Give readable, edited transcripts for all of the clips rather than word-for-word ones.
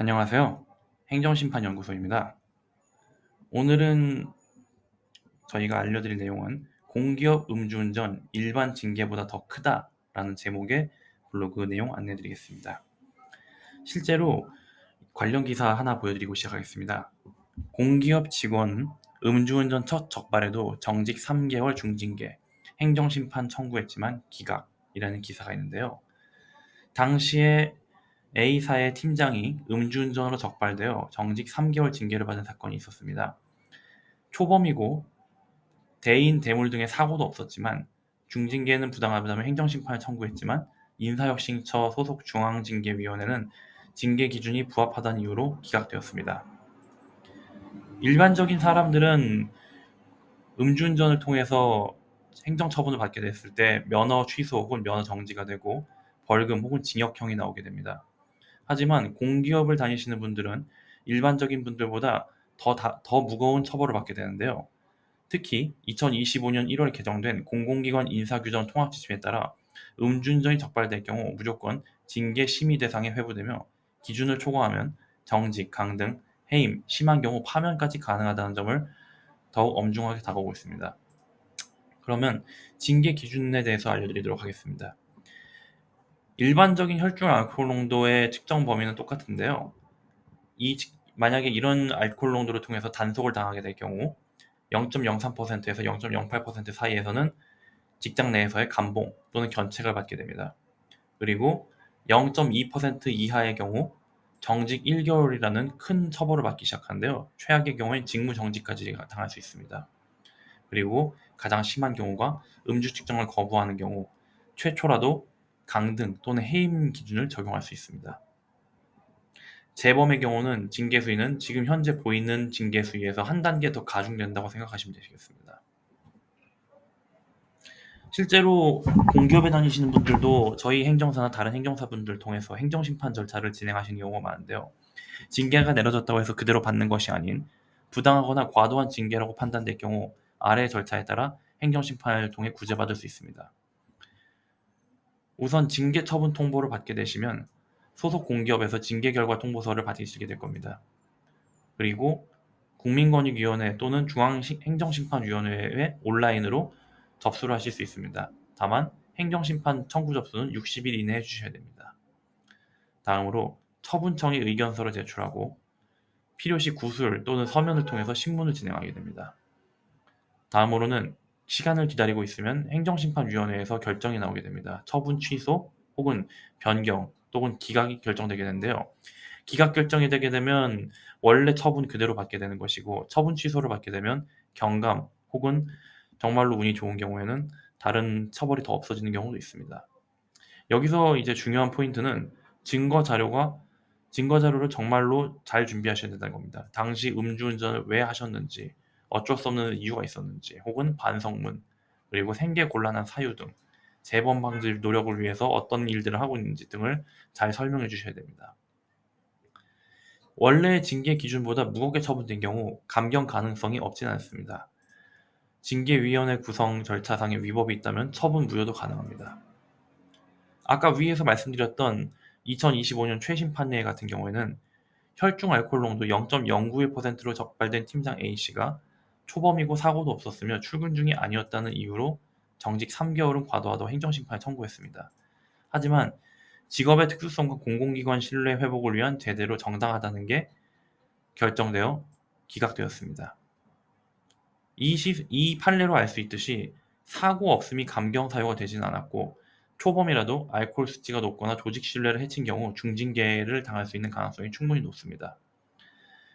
안녕하세요. 행정심판연구소입니다. 오늘은 저희가 알려드릴 내용은 공기업 음주운전 일반 징계보다 더 크다라는 제목의 블로그 내용 안내드리겠습니다. 실제로 관련 기사 하나 보여드리고 시작하겠습니다. 공기업 직원 음주운전 첫 적발에도 정직 3개월 중징계, 행정심판 청구했지만 기각이라는 기사가 있는데요. 당시에 A사의 팀장이 음주운전으로 적발되어 정직 3개월 징계를 받은 사건이 있었습니다. 초범이고 대인, 대물 등의 사고도 없었지만 중징계는 부당하다며 행정심판을 청구했지만 인사혁신처 소속 중앙징계위원회는 징계 기준이 부합하다는 이유로 기각되었습니다. 일반적인 사람들은 음주운전을 통해서 행정처분을 받게 됐을 때 면허 취소 혹은 면허 정지가 되고 벌금 혹은 징역형이 나오게 됩니다. 하지만 공기업을 다니시는 분들은 일반적인 분들보다 더 무거운 처벌을 받게 되는데요. 특히 2025년 1월 개정된 공공기관 인사규정 통합지침에 따라 음주운전이 적발될 경우 무조건 징계 심의 대상에 회부되며 기준을 초과하면 정직, 강등, 해임, 심한 경우 파면까지 가능하다는 점을 더욱 엄중하게 다가오고 있습니다. 그러면 징계 기준에 대해서 알려드리도록 하겠습니다. 일반적인 혈중 알코올 농도의 측정 범위는 똑같은데요. 만약에 이런 알코올 농도를 통해서 단속을 당하게 될 경우 0.03%에서 0.08% 사이에서는 직장 내에서의 감봉 또는 견책을 받게 됩니다. 그리고 0.2% 이하의 경우 정직 1개월이라는 큰 처벌을 받기 시작하는데요. 최악의 경우엔 직무정지까지 당할 수 있습니다. 그리고 가장 심한 경우가 음주 측정을 거부하는 경우 최초라도 강등 또는 해임 기준을 적용할 수 있습니다. 재범의 경우는 징계 수위는 지금 현재 보이는 징계 수위에서 한 단계 더 가중된다고 생각하시면 되시겠습니다. 실제로 공기업에 다니시는 분들도 저희 행정사나 다른 행정사분들 통해서 행정심판 절차를 진행하시는 경우가 많은데요. 징계가 내려졌다고 해서 그대로 받는 것이 아닌 부당하거나 과도한 징계라고 판단될 경우 아래 절차에 따라 행정심판을 통해 구제받을 수 있습니다. 우선 징계 처분 통보를 받게 되시면 소속 공기업에서 징계 결과 통보서를 받으시게 될 겁니다. 그리고 국민권익위원회 또는 중앙행정심판위원회에 온라인으로 접수를 하실 수 있습니다. 다만 행정심판 청구 접수는 60일 이내에 해주셔야 됩니다. 다음으로 처분청에 의견서를 제출하고 필요시 구술 또는 서면을 통해서 신문을 진행하게 됩니다. 다음으로는 시간을 기다리고 있으면 행정심판위원회에서 결정이 나오게 됩니다. 처분 취소 혹은 변경 또는 기각이 결정되게 되는데요. 기각 결정이 되게 되면 원래 처분 그대로 받게 되는 것이고 처분 취소를 받게 되면 경감 혹은 정말로 운이 좋은 경우에는 다른 처벌이 더 없어지는 경우도 있습니다. 여기서 이제 중요한 포인트는 증거 자료를 정말로 잘 준비하셔야 된다는 겁니다. 당시 음주운전을 왜 하셨는지, 어쩔 수 없는 이유가 있었는지, 혹은 반성문, 그리고 생계 곤란한 사유 등 재범 방지 노력을 위해서 어떤 일들을 하고 있는지 등을 잘 설명해 주셔야 됩니다. 원래 징계 기준보다 무겁게 처분된 경우 감경 가능성이 없지는 않습니다. 징계위원회 구성 절차상의 위법이 있다면 처분 무효도 가능합니다. 아까 위에서 말씀드렸던 2025년 최신 판례 같은 경우에는 혈중 알코올 농도 0.091%로 적발된 팀장 A씨가 초범이고 사고도 없었으며 출근 중이 아니었다는 이유로 정직 3개월은 과도하다고 행정심판에 청구했습니다. 하지만 직업의 특수성과 공공기관 신뢰 회복을 위한 제대로 정당하다는 게 결정되어 기각되었습니다. 이 판례로 알 수 있듯이 사고 없음이 감경 사유가 되진 않았고 초범이라도 알코올 수치가 높거나 조직 신뢰를 해친 경우 중징계를 당할 수 있는 가능성이 충분히 높습니다.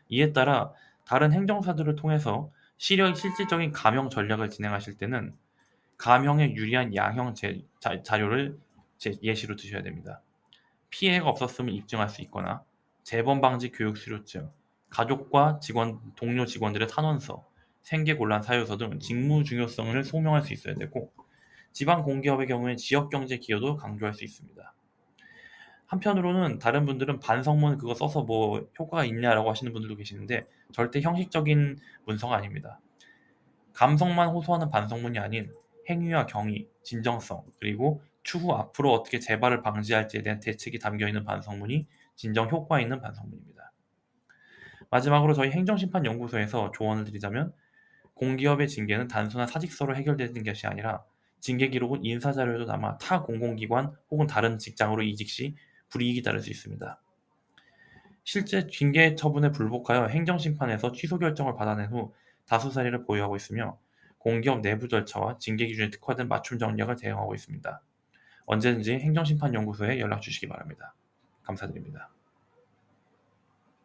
이에 따라 다른 행정사들을 통해서 실질적인 감형 전략을 진행하실 때는 감형에 유리한 양형 자료를 예시로 드셔야 됩니다. 피해가 없었음을 입증할 수 있거나 재범 방지 교육 수료증, 가족과 동료 직원들의 탄원서, 생계곤란 사유서 등 직무 중요성을 소명할 수 있어야 되고 지방 공기업의 경우에 지역경제 기여도 강조할 수 있습니다. 한편으로는 다른 분들은 반성문 그거 써서 뭐 효과가 있냐라고 하시는 분들도 계시는데 절대 형식적인 문서가 아닙니다. 감성만 호소하는 반성문이 아닌 행위와 경위, 진정성, 그리고 추후 앞으로 어떻게 재발을 방지할지에 대한 대책이 담겨 있는 반성문이 진정 효과 있는 반성문입니다. 마지막으로 저희 행정심판연구소에서 조언을 드리자면, 공기업의 징계는 단순한 사직서로 해결되는 것이 아니라 징계 기록은 인사자료에도 남아 타 공공기관 혹은 다른 직장으로 이직 시 불이익이 따를 수 있습니다. 실제 징계 처분에 불복하여 행정심판에서 취소 결정을 받아낸 후 다수 사례를 보유하고 있으며, 공기업 내부 절차와 징계 기준에 특화된 맞춤 전략을 대응하고 있습니다. 언제든지 행정심판연구소에 연락 주시기 바랍니다. 감사드립니다.